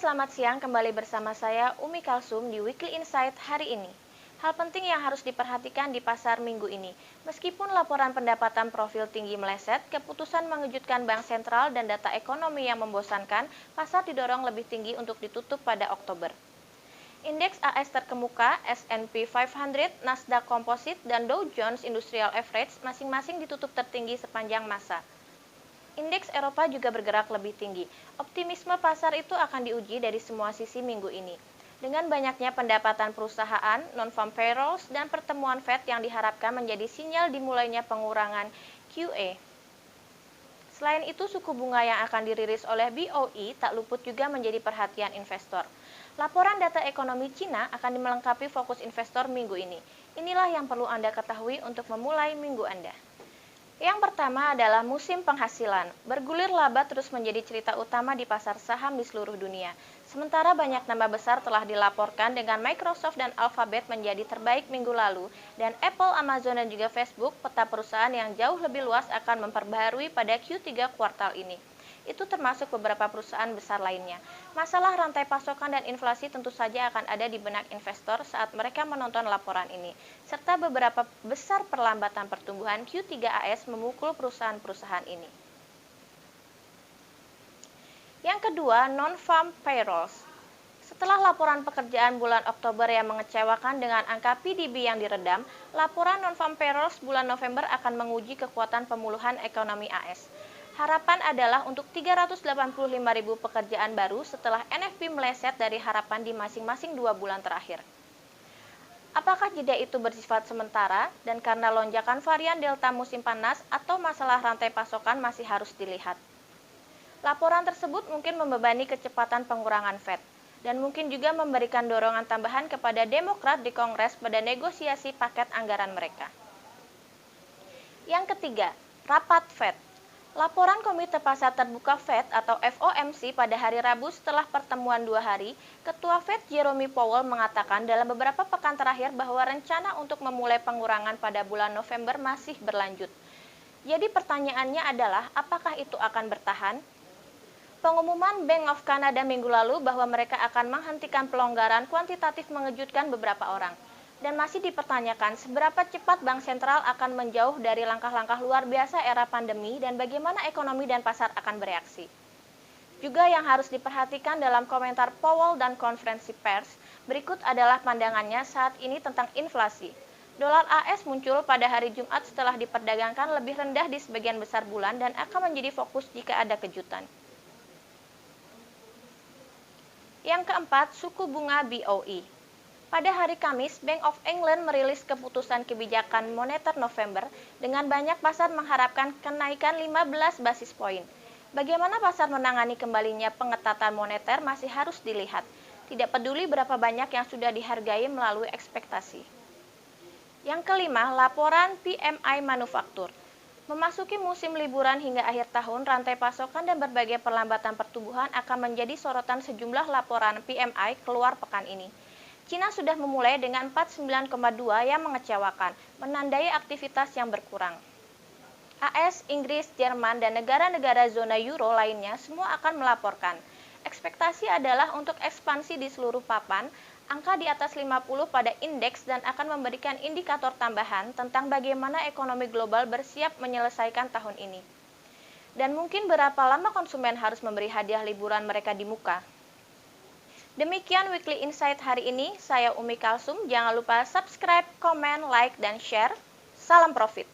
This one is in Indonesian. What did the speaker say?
selamat siang. Kembali bersama saya Umi Kalsum di Weekly Insight hari ini. Hal penting yang harus diperhatikan di pasar minggu ini. Meskipun laporan pendapatan profil tinggi meleset, keputusan mengejutkan Bank Sentral dan data ekonomi yang membosankan, pasar didorong lebih tinggi untuk ditutup pada Oktober. Indeks AS terkemuka, S&P 500, Nasdaq Composite, dan Dow Jones Industrial Average masing-masing ditutup tertinggi sepanjang masa. Indeks Eropa juga bergerak lebih tinggi. Optimisme pasar itu akan diuji dari semua sisi minggu ini. Dengan banyaknya pendapatan perusahaan, non-farm payrolls, dan pertemuan Fed yang diharapkan menjadi sinyal dimulainya pengurangan QE. Selain itu, suku bunga yang akan dirilis oleh BOE tak luput juga menjadi perhatian investor. Laporan data ekonomi Cina akan melengkapi fokus investor minggu ini. Inilah yang perlu Anda ketahui untuk memulai minggu Anda. Yang pertama adalah musim penghasilan. Bergulir laba terus menjadi cerita utama di pasar saham di seluruh dunia. Sementara banyak nama besar telah dilaporkan dengan Microsoft dan Alphabet menjadi terbaik minggu lalu, dan Apple, Amazon, dan juga Facebook, peta perusahaan yang jauh lebih luas akan memperbaharui pada Q3 kuartal ini. Itu termasuk beberapa perusahaan besar lainnya. Masalah rantai pasokan dan inflasi tentu saja akan ada di benak investor saat mereka menonton laporan ini, serta beberapa besar perlambatan pertumbuhan Q3 AS memukul perusahaan-perusahaan ini. Yang kedua, non-farm payrolls. Setelah laporan pekerjaan bulan Oktober yang mengecewakan dengan angka PDB yang diredam, laporan non-farm payrolls bulan November akan menguji kekuatan pemulihan ekonomi AS. Harapan adalah untuk 385.000 pekerjaan baru setelah NFP meleset dari harapan di masing-masing 2 bulan terakhir. Apakah jeda itu bersifat sementara dan karena lonjakan varian Delta musim panas atau masalah rantai pasokan masih harus dilihat. Laporan tersebut mungkin membebani kecepatan pengurangan Fed dan mungkin juga memberikan dorongan tambahan kepada Demokrat di Kongres pada negosiasi paket anggaran mereka. Yang ketiga, rapat Fed. Laporan Komite Pasar Terbuka Fed atau FOMC pada hari Rabu setelah pertemuan 2 hari, Ketua Fed Jerome Powell mengatakan dalam beberapa pekan terakhir bahwa rencana untuk memulai pengurangan pada bulan November masih berlanjut. Jadi pertanyaannya adalah apakah itu akan bertahan? Pengumuman Bank of Canada minggu lalu bahwa mereka akan menghentikan pelonggaran kuantitatif mengejutkan beberapa orang. Dan masih dipertanyakan seberapa cepat Bank Sentral akan menjauh dari langkah-langkah luar biasa era pandemi dan bagaimana ekonomi dan pasar akan bereaksi. Juga yang harus diperhatikan dalam komentar Powell dan konferensi pers, berikut adalah pandangannya saat ini tentang inflasi. Dolar AS muncul pada hari Jumat setelah diperdagangkan lebih rendah di sebagian besar bulan dan akan menjadi fokus jika ada kejutan. Yang keempat, suku bunga BOE. Pada hari Kamis, Bank of England merilis keputusan kebijakan moneter November dengan banyak pasar mengharapkan kenaikan 15 basis poin. Bagaimana pasar menangani kembalinya pengetatan moneter masih harus dilihat. Tidak peduli berapa banyak yang sudah dihargai melalui ekspektasi. Yang kelima, laporan PMI manufaktur. Memasuki musim liburan hingga akhir tahun, rantai pasokan dan berbagai perlambatan pertumbuhan akan menjadi sorotan sejumlah laporan PMI keluar pekan ini. Cina sudah memulai dengan 49,2 yang mengecewakan, menandai aktivitas yang berkurang. AS, Inggris, Jerman, dan negara-negara zona euro lainnya semua akan melaporkan. Ekspektasi adalah untuk ekspansi di seluruh papan, angka di atas 50 pada indeks dan akan memberikan indikator tambahan tentang bagaimana ekonomi global bersiap menyelesaikan tahun ini. Dan mungkin berapa lama konsumen harus memberi hadiah liburan mereka di muka. Demikian Weekly Insight hari ini, saya Umi Kalsum. Jangan lupa subscribe, komen, like, dan share. Salam profit!